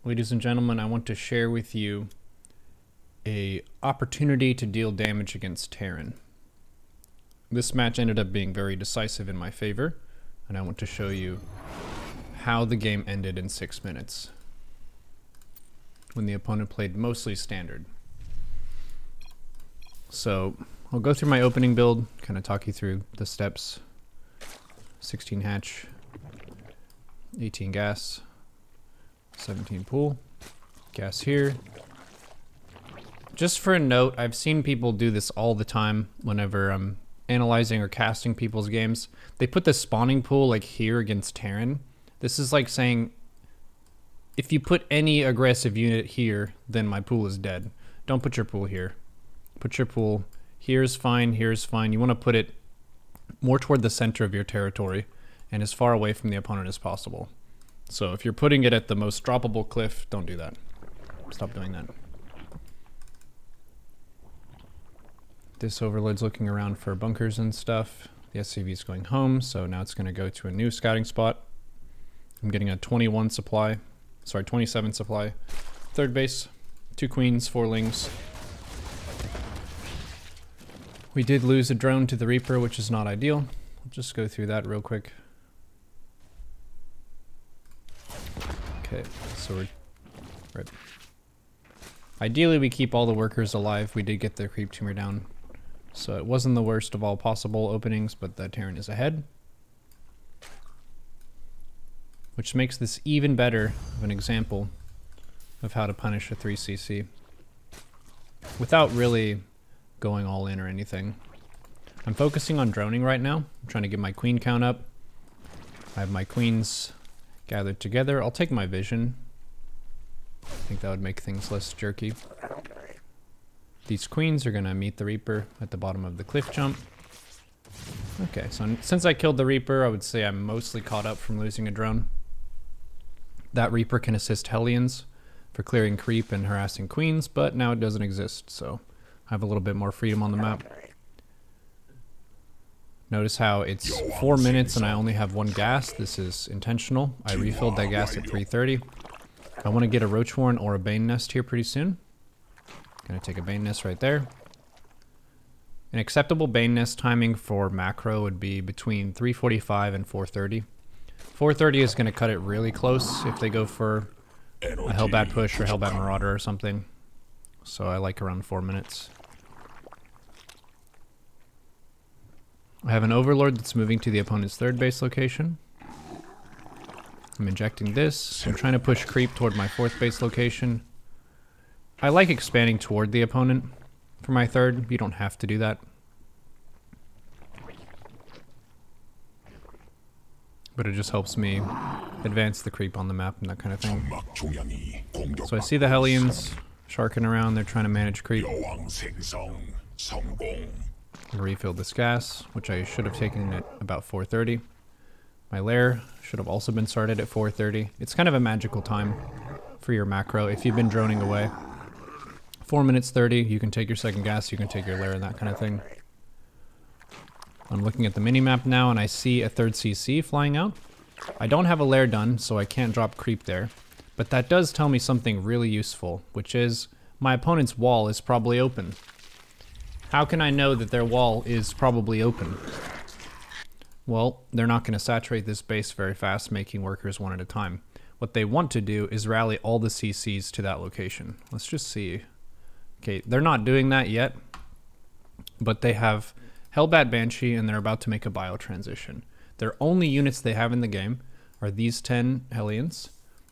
Ladies and gentlemen, I want to share with you a opportunity to deal damage against Terran. This match ended up being very decisive in my favor, and I want to show you how the game ended in 6 minutes when the opponent played mostly standard. So I'll go through my opening build, kind of talk you through the steps. 16 hatch, 18 gas, 17 pool, gas here. Just for a note, I've seen people do this all the time whenever I'm analyzing or casting people's games. They put the spawning pool like here against Terran. This is like saying, if you put any aggressive unit here, then my pool is dead. Don't put your pool here. Put your pool here's fine, here's fine. You want to put it more toward the center of your territory and as far away from the opponent as possible. So if you're putting it at the most droppable cliff, don't do that. Stop doing that. This overload's looking around for bunkers and stuff. The SCV is going home, so now it's going to go to a new scouting spot. I'm getting a 27 supply. Third base, 2 queens, 4 lings. We did lose a drone to the Reaper, which is not ideal. I'll just go through that real quick. Okay, so we're right. Ideally, we keep all the workers alive. We did get the creep tumor down, so it wasn't the worst of all possible openings, but the Terran is ahead, which makes this even better of an example of how to punish a 3cc without really going all in or anything. I'm focusing on droning right now. I'm trying to get my queen count up. I have my queens gathered together. I'll take my vision. I think that would make things less jerky. These queens are gonna meet the Reaper at the bottom of the cliff jump. Okay, so since I killed the Reaper, I would say I'm mostly caught up from losing a drone. That Reaper can assist Hellions for clearing creep and harassing queens, but now it doesn't exist, so I have a little bit more freedom on the map. Notice how it's 4 minutes and I only have 1 gas. This is intentional. I refilled that gas at 3:30. I want to get a Roach Warren or a Bane Nest here pretty soon. Gonna take a Bane Nest right there. An acceptable Bane Nest timing for macro would be between 3:45 and 4:30. 4:30 is gonna cut it really close if they go for a Hellbat push or Hellbat Marauder or something. So I like around 4 minutes. I have an Overlord that's moving to the opponent's third base location. I'm injecting this. I'm trying to push creep toward my 4th base location. I like expanding toward the opponent for my 3rd. You don't have to do that. But it just helps me advance the creep on the map and that kind of thing. So I see the Hellions sharking around. They're trying to manage creep. Refill this gas, which I should have taken at about 4:30. My lair should have also been started at 4:30. It's kind of a magical time for your macro if you've been droning away. 4 minutes 30, you can take your 2nd gas, you can take your lair and that kind of thing. I'm looking at the minimap now and I see a 3rd CC flying out. I don't have a lair done, so I can't drop creep there. But that does tell me something really useful, which is my opponent's wall is probably open. How can I know that their wall is probably open? Well, they're not going to saturate this base very fast, making workers 1 at a time. What they want to do is rally all the CCs to that location. Let's just see. Okay, they're not doing that yet, but they have Hellbat Banshee and they're about to make a bio transition. Their only units they have in the game are these 10 Hellions,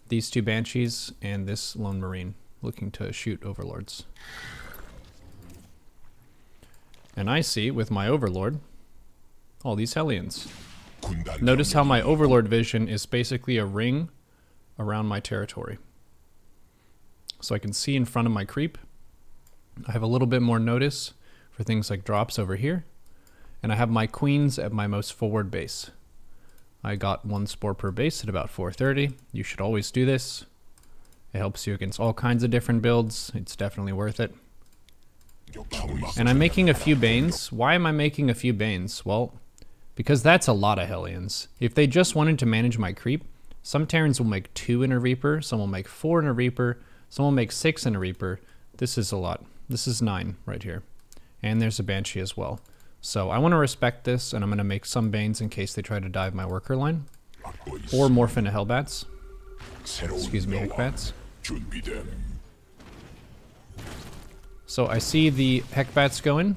these 2 Banshees, and this Lone Marine looking to shoot Overlords. And I see, with my Overlord, all these Hellions. Notice how my Overlord vision is basically a ring around my territory. So I can see in front of my creep. I have a little bit more notice for things like drops over here. And I have my queens at my most forward base. I got 1 spore per base at about 4:30. You should always do this. It helps you against all kinds of different builds. It's definitely worth it. And I'm making a few Banes. Why am I making a few Banes? Well, because that's a lot of Hellions. If they just wanted to manage my creep, Some Terrans will make 2 in a Reaper, some will make 4 in a Reaper, some will make 6 in a Reaper. This is a lot. This is 9 right here. And there's a Banshee as well. So I want to respect this, and I'm going to make some Banes in case they try to dive my worker line. Or morph into Hellbats. Excuse me, Heckbats. So I see the Heckbats going,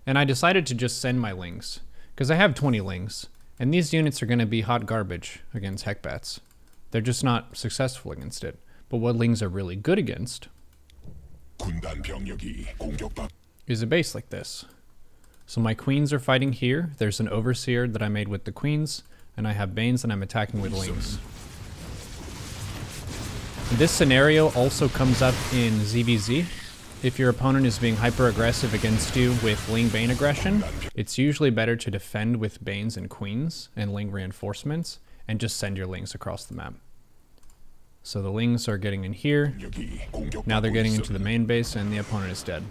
and I decided to just send my Lings. Because I have 20 Lings, and these units are going to be hot garbage against Heckbats. They're just not successful against it. But what Lings are really good against is a base like this. So my Queens are fighting here. There's an Overseer that I made with the Queens, and I have Banes and I'm attacking with Lings. This scenario also comes up in ZvZ. If your opponent is being hyper aggressive against you with Ling Bane aggression, it's usually better to defend with Banes and Queens and Ling reinforcements and just send your Lings across the map. So the Lings are getting in here. Now they're getting into the main base and the opponent is dead.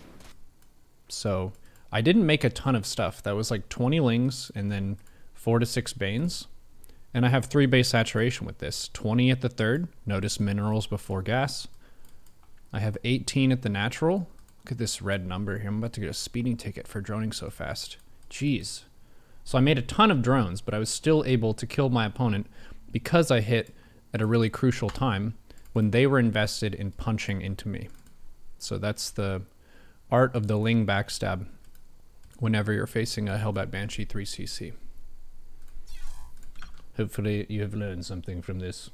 So I didn't make a ton of stuff. That was like 20 Lings and then 4 to 6 Banes. And I have 3 base saturation with this. 20 at the third. Notice minerals before gas. I have 18 at the natural. Look at this red number here. I'm about to get a speeding ticket for droning so fast. Jeez. So I made a ton of drones, but I was still able to kill my opponent because I hit at a really crucial time when they were invested in punching into me. So that's the art of the Ling backstab whenever you're facing a Hellbat Banshee 3cc. Hopefully you have learned something from this.